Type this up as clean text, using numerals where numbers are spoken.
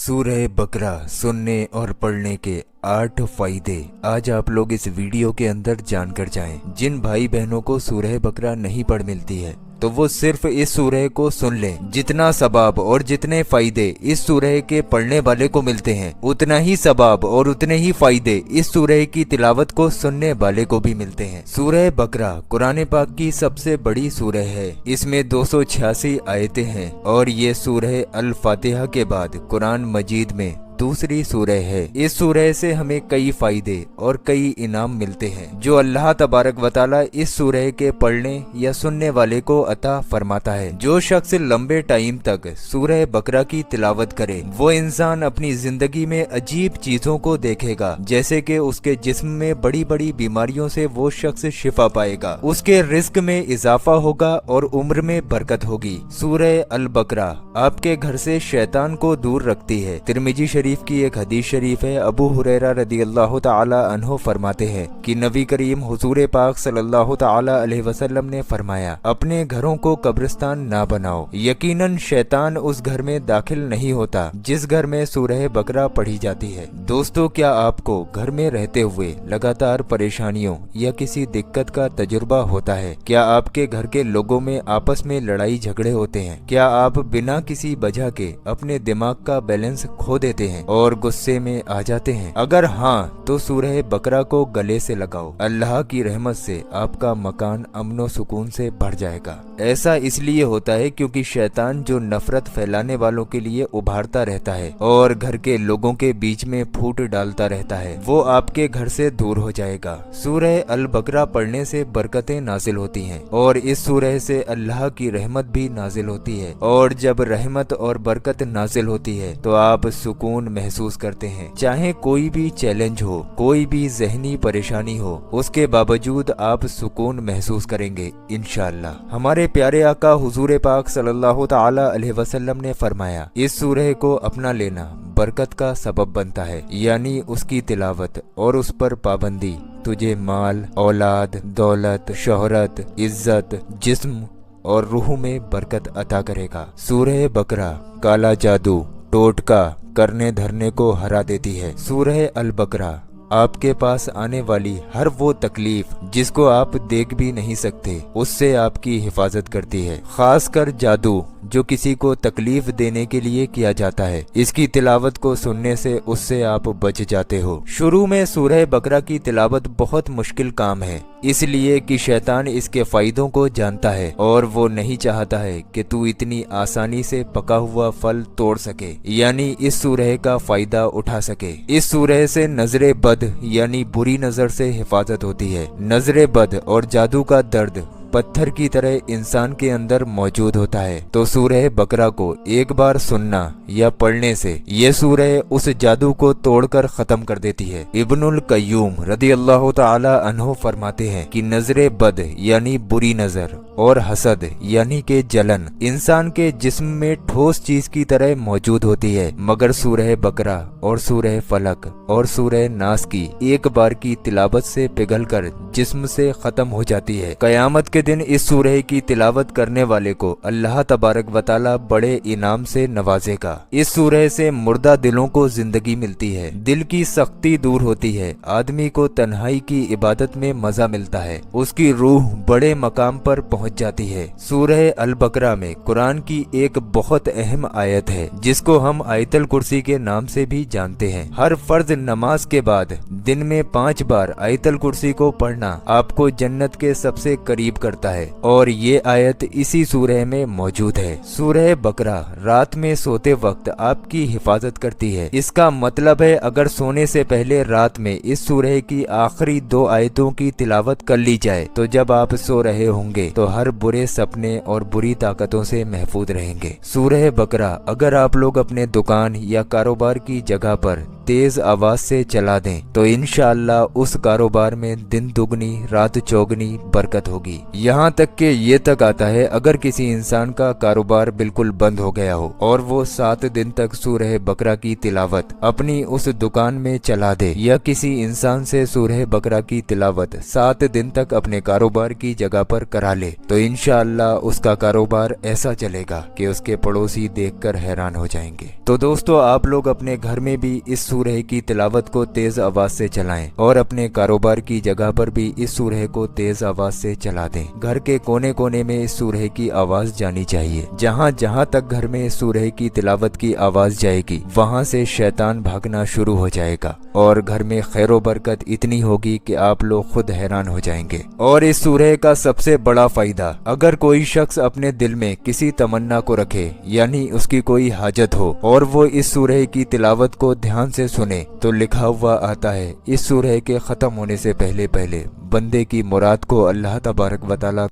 सूरह बकरा सुनने और पढ़ने के 8 फायदे आज आप लोग इस वीडियो के अंदर जानकर जाएं। जिन भाई बहनों को सूरह बकरा नहीं पढ़ मिलती है तो वो सिर्फ इस सूरह को सुन लें। जितना सबाब और जितने फायदे इस सूरह के पढ़ने वाले को मिलते हैं, उतना ही सबाब और उतने ही फायदे इस सूरह की तिलावत को सुनने वाले को भी मिलते हैं। सूरह बकरा कुरान पाक की सबसे बड़ी सूरह है। इसमें 286 आयतें हैं और ये सूरह अल फातिहा के बाद कुरान मजीद में दूसरी सूरह है। इस सूरह से हमें कई फायदे और कई इनाम मिलते हैं जो अल्लाह तबारक व तआला इस सूरह के पढ़ने या सुनने वाले को अता फरमाता है। जो शख्स लंबे टाइम तक सूरह बकरा की तिलावत करे वो इंसान अपनी जिंदगी में अजीब चीजों को देखेगा, जैसे कि उसके जिस्म में बड़ी बड़ी बीमारियों से वो शख्स शिफा पाएगा, उसके रिस्क में इजाफा होगा और उम्र में बरकत होगी। सूरह अल बकरा आपके घर से शैतान को दूर रखती है। तिरमिजी शरीफ की एक हदीस शरीफ है। अबू हुरैरा रदियल्लाहु ताला अन्हु फरमाते हैं कि नबी करीम हुजूर पाक सल्लल्लाहु ताला अलैहि वसल्लम ने फरमाया, अपने घरों को कब्रिस्तान ना बनाओ, यकीनन शैतान उस घर में दाखिल नहीं होता जिस घर में सूरह बकरा पढ़ी जाती है। दोस्तों, क्या आपको घर में रहते हुए लगातार परेशानियों या किसी दिक्कत का तजुर्बा होता है? क्या आपके घर के लोगों में आपस में लड़ाई झगड़े होते हैं? क्या आप बिना किसी वजह के अपने दिमाग का बैलेंस खो देते हैं और गुस्से में आ जाते हैं? अगर हाँ तो सूरह बकरा को गले से लगाओ। अल्लाह की रहमत से आपका मकान अमनो सुकून से भर जाएगा। ऐसा इसलिए होता है क्योंकि शैतान जो नफरत फैलाने वालों के लिए उभारता रहता है और घर के लोगों के बीच में फूट डालता रहता है, वो आपके घर से दूर हो जाएगा। सूरह अल बकरा पढ़ने से बरकतें नाजिल होती हैं और इस सूरह से अल्लाह की रहमत भी नाजिल होती है। और जब रहमत और बरकत नाजिल होती है तो आप सुकून महसूस करते हैं। चाहे कोई भी चैलेंज हो, कोई भी ज़हनी परेशानी हो, उसके बावजूद आप सुकून महसूस करेंगे इंशाअल्लाह। हमारे प्यारे आका हुजूर पाक सल्लल्लाहु ताला अलैहि वसल्लम ने फरमाया, इस सूरह को अपना लेना बरकत का सबब बनता है, यानी उसकी तिलावत और उस पर पाबंदी तुझे माल, औलाद, दौलत, शोहरत, इज्जत, जिस्म और रूह में बरकत अता करेगा। सूरह बकरा काला जादू, टोटका करने धरने को हरा देती है। सूरह अल बकरा आपके पास आने वाली हर वो तकलीफ जिसको आप देख भी नहीं सकते, उससे आपकी हिफाजत करती है। खास कर जादू जो किसी को तकलीफ देने के लिए किया जाता है, इसकी तिलावत को सुनने से उससे आप बच जाते हो। शुरू में सूरह बकरा की तिलावत बहुत मुश्किल काम है, इसलिए कि शैतान इसके फायदों को जानता है और वो नहीं चाहता है कि तू इतनी आसानी से पका हुआ फल तोड़ सके, यानी इस सूरह का फायदा उठा सके। इस सूरह से नजरे बद यानी बुरी नजर से हिफाजत होती है। नजरे बद और जादू का दर्द पत्थर की तरह इंसान के अंदर मौजूद होता है, तो सूरह बकरा को एक बार सुनना या पढ़ने से ये सूरह उस जादू को तोड़कर खत्म कर देती है। इब्नुल कय्यूम रदियल्लाहु ताला अन्हु फरमाते हैं कि नजरे बद यानी बुरी नजर और हसद यानी के जलन इंसान के जिस्म में ठोस चीज की तरह मौजूद होती है, मगर सूरह बकरा और सूरह फलक और सूरह नास की एक बार की तिलावत से पिघलकर जिस्म से खत्म हो जाती है। कयामत के दिन इस सूरह की तिलावत करने वाले को अल्लाह तबारक व तआला बड़े इनाम से नवाजेगा। इस सूरह से मुर्दा दिलों को जिंदगी मिलती है, दिल की सख्ती दूर होती है, आदमी को तन्हाई की इबादत में मजा मिलता है, उसकी रूह बड़े मकाम पर पहुंच जाती है। सूरह अल बकरा में कुरान की एक बहुत अहम आयत है जिसको हम आयतल कुर्सी के नाम से भी जानते हैं। हर फर्ज नमाज के बाद दिन में 5 बार आयतल कुर्सी को पढ़ना आपको जन्नत के सबसे करीब करता है और ये आयत इसी सूरह में मौजूद है। सूरह बकरा रात में सोते वक्त आपकी हिफाजत करती है। इसका मतलब है अगर सोने से पहले रात में इस सूरह की आखिरी 2 आयतों की तिलावत कर ली जाए तो जब आप सो रहे होंगे तो हर बुरे सपने और बुरी ताकतों से महफूज रहेंगे। सूरह बकरा अगर आप लोग अपने दुकान या कारोबार की जगह पर तेज आवाज से चला दें तो इंशाअल्लाह उस कारोबार में दिन दुगनी रात चौगनी बरकत होगी। यहाँ तक कि ये तक आता है अगर किसी इंसान का कारोबार बिल्कुल बंद हो गया हो और वो 7 दिन तक सूरह बकरा की तिलावत अपनी उस दुकान में चला दे, या किसी इंसान से सूरह बकरा की तिलावत 7 दिन तक अपने कारोबार की जगह पर करा ले, तो इंशाअल्लाह उसका कारोबार ऐसा चलेगा कि उसके पड़ोसी देखकर हैरान हो जाएंगे। तो दोस्तों, आप लोग अपने घर में भी इस सूरह की तिलावत को तेज आवाज से चलाएं और अपने कारोबार की जगह पर भी इस सूरह को तेज आवाज से चला दें। घर के कोने कोने में इस सूरह की आवाज जानी चाहिए। जहाँ जहाँ तक घर में इस सूरह की तिलावत की आवाज जाएगी वहाँ से शैतान भागना शुरू हो जाएगा और घर में खैरो बरकत इतनी होगी कि आप लोग खुद हैरान हो जाएंगे। और इस सूरह का सबसे बड़ा फायदा, अगर कोई शख्स अपने दिल में किसी तमन्ना को रखे, यानी उसकी कोई हाजत हो और वो इस सूरह की तिलावत को ध्यान से सुने, तो लिखा हुआ आता है इस सूरह के खत्म होने से पहले पहले बंदे की मुराद को अल्लाह तबारक व तआला